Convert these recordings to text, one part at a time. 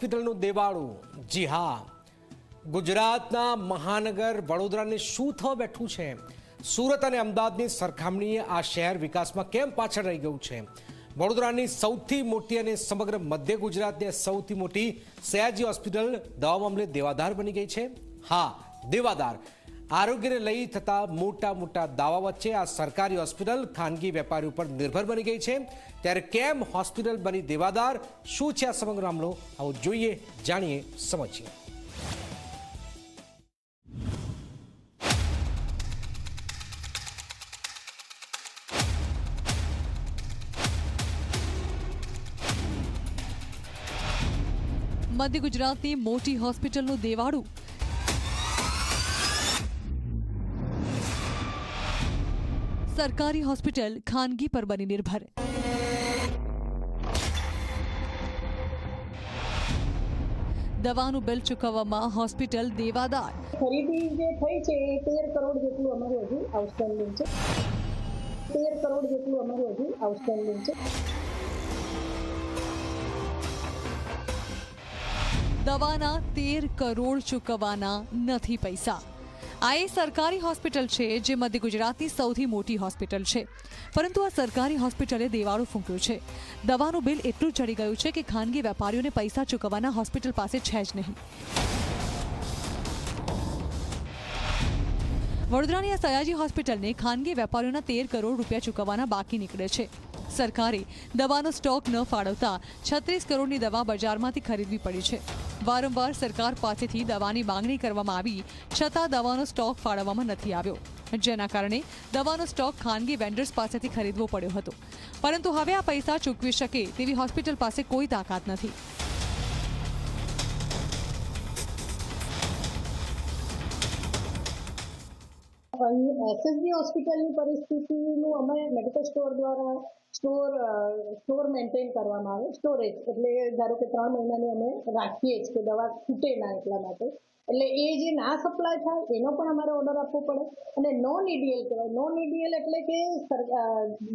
હોસ્પિટલનું દેવાળું। જી હા, ગુજરાતના મહાનગર વડોદરાને શું થવા બેઠું છે? સુરત અને અમદાવાદની સરખામણીએ આ શહેર વિકાસમાં કેમ પાછળ રહી ગયું છે? વડોદરાની સૌથી મોટી અને સમગ્ર મધ્ય ગુજરાતની સૌથી મોટી સયાજી હોસ્પિટલ દવા મામલે દેવાદાર બની ગઈ છે। હા, દેવાદાર। આરોગ્યને લઈ થતા મોટા દાવા વચ્ચે આ સરકારી હોસ્પિટલ ખાનગી વેપારીઓ પર નિર્ભર બની ગઈ છે। ત્યારે કેમ હોસ્પિટલ બની દેવાદાર? શું છે આ સમગ્ર મામલો? આવો જોઈએ, જાણીએ, સમજીએ। મધ્ય ગુજરાતની મોટી હોસ્પિટલનું દેવાળું। સરકારી હોસ્પિટલ ખાનગી પર બની નિર્ભર। દવાનું બિલ ચૂકવવામાં હોસ્પિટલ દેવાદાર। ખરીદી જે થઈ છે એ 13 કરોડ જેટલું અમારું હજુ આઉટસ્ટેન્ડિંગ છે। 13 કરોડ જેટલું અમારું હજુ આઉટસ્ટેન્ડિંગ છે। દવાના 13 કરોડ ચૂકવવાના નથી પૈસા। આ એ સરકારી હોસ્પિટલ છે જે મધ્ય ગુજરાતની સૌથી મોટી હોસ્પિટલ છે, પરંતુ આ સરકારી હોસ્પિટલે દેવાળું ફૂંક્યું છે। દવાનું બિલ એટલું ચડી ગયું છે કે ખાનગી વેપારીઓને પૈસા ચૂકવવાના હોસ્પિટલ પાસે છે જ નહીં। વડોદરાની આ સયાજી હોસ્પિટલને ખાનગી વેપારીઓના 13 કરોડ રૂપિયા ચૂકવવાના બાકી નીકળે છે। સરકારે દવાનો સ્ટોક ન ફાળવતા 36 કરોડની દવા બજારમાંથી ખરીદવી પડી છે। વારંવાર સરકાર પાસેથી દવાની માંગણી કરવામાં આવી છતાં દવાનો સ્ટોક ફાળવવામાં નથી આવ્યો, જેના કારણે દવાનો સ્ટોક ખાનગી વેન્ડર્સ પાસેથી ખરીદવો પડ્યો હતો। પરંતુ હવે આ પૈસા ચૂકવી શકે તેવી હોસ્પિટલ પાસે કોઈ તાકાત નથી। એસએસજી હોસ્પિટલની પરિસ્થિતિનું અમે મેડિકલ સ્ટોર દ્વારા સ્ટોર મેન્ટેન કરવામાં આવે। સ્ટોરેજ એટલે ધારો કે 3 મહિનાની અમે રાખીએ જ કે દવા ખૂટે ના એટલા માટે। એટલે એ જે ના સપ્લાય થાય એનો પણ અમારે ઓર્ડર આપવો પડે। અને નોન ઈડીએલ કહેવાય। નોન ઈડીએલ એટલે કે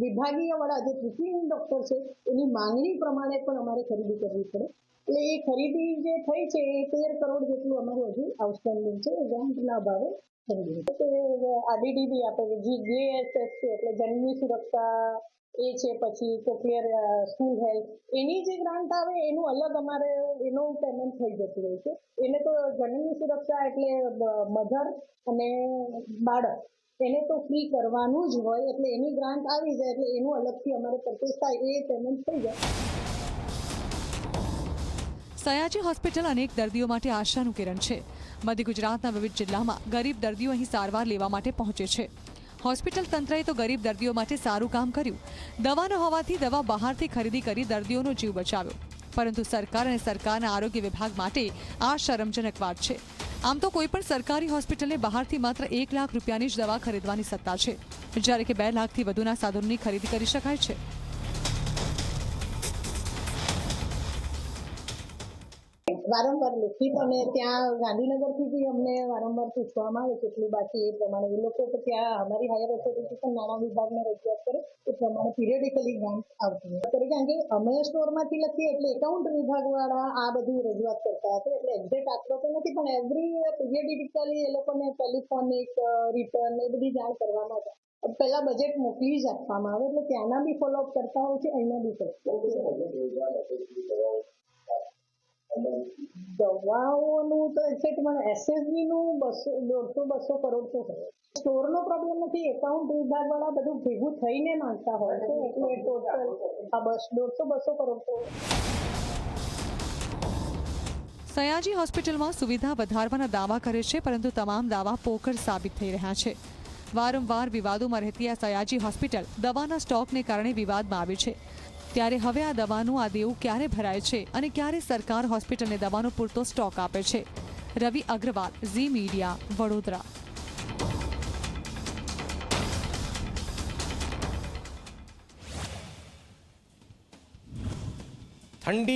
વિભાગીય વડા જે ટ્રીટિંગ ડોક્ટર છે એની માંગણી પ્રમાણે પણ અમારે ખરીદી કરવી પડે। એટલે એ ખરીદી જે થઈ છે એ 13 કરોડ જેટલું અમારું હજુ આઉટસ્ટેન્ડિંગ છે। ગ્રાન્ટના ભાવે આરડીડીબી આપે જીએસએસ છે એટલે જનની સુરક્ષા એ છે, પછી કોક્લિયર સ્કૂલ હેલ્થ એની જે ગ્રાન્ટ આવે એનું અલગ અમારે એનું પેમેન્ટ થઈ જતું હોય છે। એને તો જનની સુરક્ષા એટલે મધર અને બાળક એને તો ફ્રી કરવાનું જ હોય, એટલે એની ગ્રાન્ટ આવી જાય એટલે એનું અલગથી અમારે પરચેસ થાય એ પેમેન્ટ થઈ જાય। સયાજી હોસ્પિટલ અનેક દર્દીઓ માટે આશાનું કિરણ છે। મધ્ય ગુજરાતના વિવિધ જિલ્લામાં ગરીબ દર્દીઓ અહીં સારવાર લેવા માટે પહોંચે છે। હોસ્પિટલ તંત્રએ તો ગરીબ દર્દીઓ માટે સારું કામ કર્યું। દવા ન હોવાથી દવા બહારથી ખરીદી કરી દર્દીઓનો જીવ બચાવ્યો, પરંતુ સરકાર અને સરકારના આરોગ્ય વિભાગ માટે આ શરમજનક વાત છે। આમ તો કોઈપણ સરકારી હોસ્પિટલને બહારથી માત્ર 1 લાખ રૂપિયાની જ દવા ખરીદવાની સત્તા છે, જ્યારે કે 2 લાખથી વધુના સાધનોની ખરીદી કરી શકાય છે। વારંવાર લેખિત અને ત્યાં ગાંધીનગરથી બી અમને વારંવાર પૂછવામાં આવે કેટલું બાકી એ પ્રમાણે એ લોકો તો ત્યાં અમારી હાયર ઓથોરિટી પણ નાણાં વિભાગને રજૂઆત કરે એ પ્રમાણે પિરિયડિકલી ગ્રાન્ટ આવતી હોય। કારણ કે અમે સ્ટોરમાંથી લખીએ એટલે એકાઉન્ટ વિભાગવાળા આ બધી રજૂઆત કરતા હતા, એટલે એક્ઝેક્ટ આંકડો તો નથી પણ એવરી પિરિયડિકલી એ લોકોને ટેલિફોનિક રિટર્ન એ બધી જાણ કરવામાં આવે। પહેલા બજેટ મોકલી જ આપવામાં આવે એટલે ત્યાંના બી ફોલોઅપ કરતા હોય છે, અહીંયા બી કરતા દવાઓનું તો એક્ઝેક્ટ મને એસએસજી નું 150-200 કરોડ તો હોય। સ્ટોરનો પ્રોબ્લેમ નથી, એકાઉન્ટ વિભાગ વાળા બધું ભેગું થઈને માંગતા હોય છે, એટલે ટોટલ આ બસ 150-200 કરોડ તો। સયાજી હોસ્પિટલમાં સુવિધા વધારવાના દાવા કરે છે, પરંતુ તમામ દાવા પોકળ સાબિત થઈ રહ્યા છે। વારંવાર વિવાદોમાં રહેતી આ સયાજી હોસ્પિટલ દવાના સ્ટોકને કારણે વિવાદમાં આવી છે। ત્યારે હવે આ દવાનું આ દેવું ક્યારે ભરાય છે અને ક્યારે સરકાર હોસ્પિટલને દવાનો પૂરતો સ્ટોક આપે છે? રવિ અગ્રવાલ, ઝી મીડિયા, વડોદરા। ઠંડી